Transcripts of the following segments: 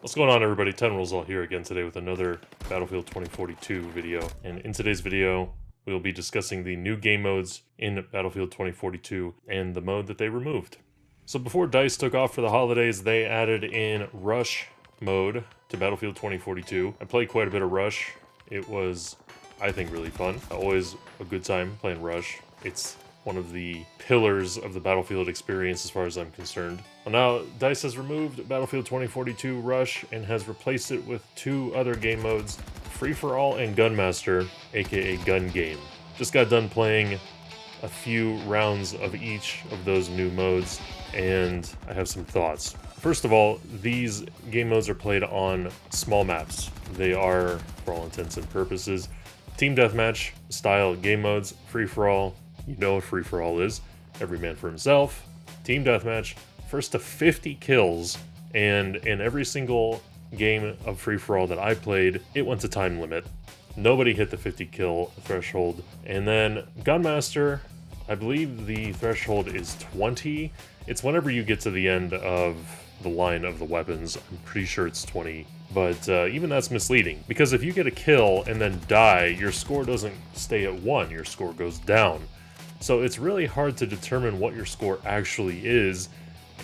What's going on, everybody? 10 Rules All here again today with another Battlefield 2042 video. And in today's video, we will be discussing the new game modes in Battlefield 2042 and the mode that they removed. So before DICE took off for the holidays, they added in Rush mode to Battlefield 2042. I played quite a bit of Rush. It was, I think, really fun. Always a good time playing Rush. It's one of the pillars of the Battlefield experience as far as I'm concerned. Well, now, DICE has removed Battlefield 2042 Rush and has replaced it with two other game modes, Free For All and Gunmaster, aka Gun Game. Just got done playing a few rounds of each of those new modes, and I have some thoughts. First of all, these game modes are played on small maps. They are, for all intents and purposes, Team Deathmatch style game modes, Free For All. You know what Free For All is. Every man for himself. Team Deathmatch, first to 50 kills, and in every single game of Free For All that I played, it went to time limit. Nobody hit the 50 kill threshold. And then Gunmaster, I believe the threshold is 20. It's whenever you get to the end of the line of the weapons. I'm pretty sure it's 20. But even that's misleading, because if you get a kill and then die, your score doesn't stay at 1, your score goes down. So it's really hard to determine what your score actually is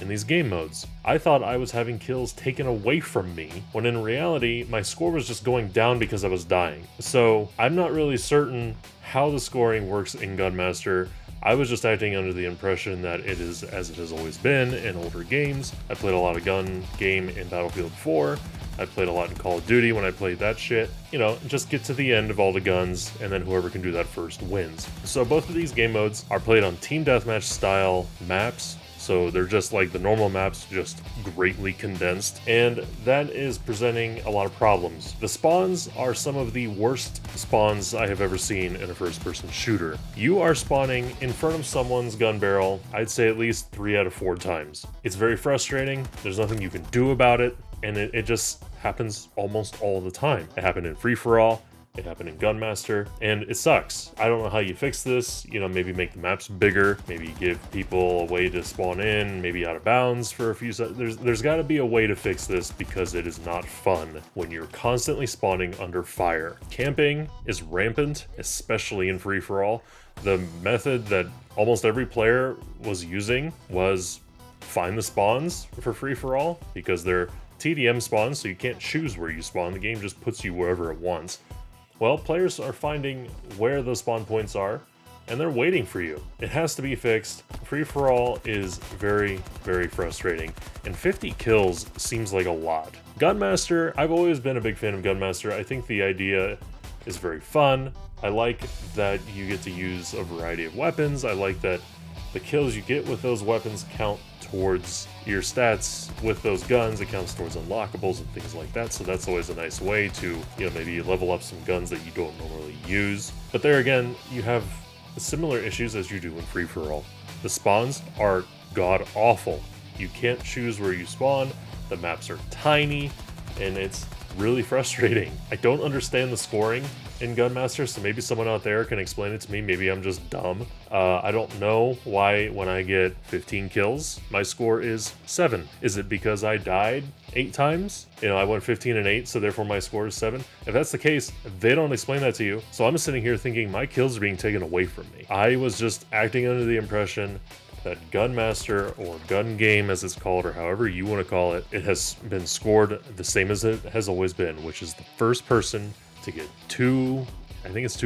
in these game modes. I thought I was having kills taken away from me, when in reality, my score was just going down because I was dying. So I'm not really certain how the scoring works in Gunmaster. I was just acting under the impression that it is as it has always been in older games. I played a lot of gun game in Battlefield 4. I played a lot in Call of Duty when I played that shit. You know, just get to the end of all the guns, and then whoever can do that first wins. So both of these game modes are played on Team Deathmatch style maps. So they're just like the normal maps, just greatly condensed. And that is presenting a lot of problems. The spawns are some of the worst spawns I have ever seen in a first-person shooter. You are spawning in front of someone's gun barrel, I'd say at least 3 out of 4 times. It's very frustrating. There's nothing you can do about it. And it just happens almost all the time. It happened in Free For All. It happened in Gunmaster, and it sucks. I don't know how you fix this. You know, maybe make the maps bigger, maybe give people a way to spawn in, maybe out of bounds for a few seconds. There's got to be a way to fix this, because it is not fun when you're constantly spawning under fire. Camping is rampant, especially in Free For All. The method that almost every player was using was find the spawns for Free For All, because they're TDM spawns, so you can't choose where you spawn. The game just puts you wherever it wants. Well, players are finding where those spawn points are, and they're waiting for you. It has to be fixed. Free For All is very, very frustrating, and 50 kills seems like a lot. Gunmaster, I've always been a big fan of Gunmaster. I think the idea is very fun. I like that you get to use a variety of weapons. I like that the kills you get with those weapons count towards your stats with those guns. It counts towards unlockables and things like that, so that's always a nice way to, you know, maybe level up some guns that you don't normally use. But there again, you have similar issues as you do in Free For All. The spawns are god-awful. You can't choose where you spawn, the maps are tiny, and it's really frustrating. I don't understand the scoring in Gunmaster, so maybe someone out there can explain it to me. Maybe I'm just dumb. I don't know why when I get 15 kills, my score is 7. Is it because I died 8 times? You know, I went 15 and 8, so therefore my score is 7. If that's the case, they don't explain that to you. So I'm sitting here thinking my kills are being taken away from me. I was just acting under the impression that Gunmaster, or Gun Game as it's called, or however you want to call it, it has been scored the same as it has always been, which is the first person to get 2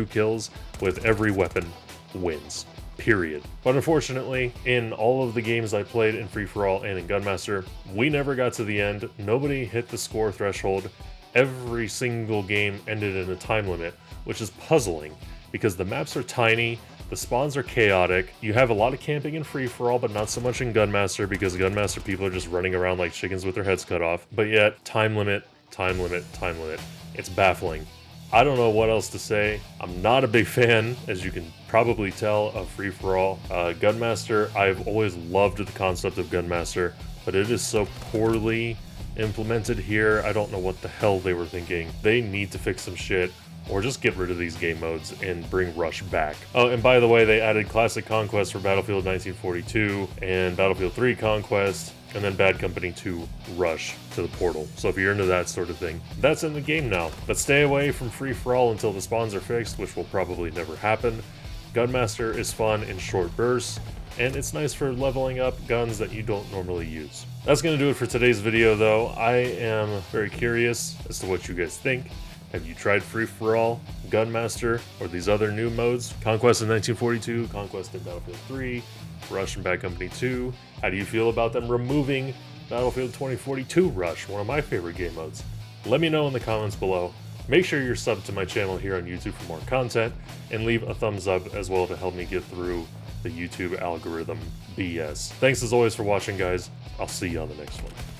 kills with every weapon wins, period. But unfortunately, in all of the games I played in Free For All and in Gunmaster, we never got to the end. Nobody hit the score threshold. Every single game ended in a time limit, which is puzzling, because the maps are tiny, the spawns are chaotic. You have a lot of camping in Free For All, but not so much in Gunmaster, because Gunmaster people are just running around like chickens with their heads cut off. But yet, time limit, time limit, time limit. It's baffling. I don't know what else to say. I'm not a big fan, as you can probably tell, of Free For All. Gunmaster, I've always loved the concept of Gunmaster, but it is so poorly implemented here. I don't know what the hell they were thinking. They need to fix some shit. or just get rid of these game modes and bring Rush back. Oh, and by the way, they added Classic Conquest for Battlefield 1942 and Battlefield 3 Conquest. and then Bad Company 2 Rush to the portal. So if you're into that sort of thing, that's in the game now. But stay away from free-for-all until the spawns are fixed, which will probably never happen. Gunmaster is fun in short bursts, and it's nice for leveling up guns that you don't normally use. That's going to do it for today's video, though. I am very curious as to what you guys think. Have you tried free-for-all, Gunmaster, or these other new modes? Conquest in 1942, Conquest in Battlefield 3, Rush and Bad Company 2. How do you feel about them removing Battlefield 2042 Rush, one of my favorite game modes? Let me know in the comments below. Make sure you're subbed to my channel here on YouTube for more content, and leave a thumbs up as well to help me get through the YouTube algorithm BS. Thanks as always for watching, guys. I'll see you on the next one.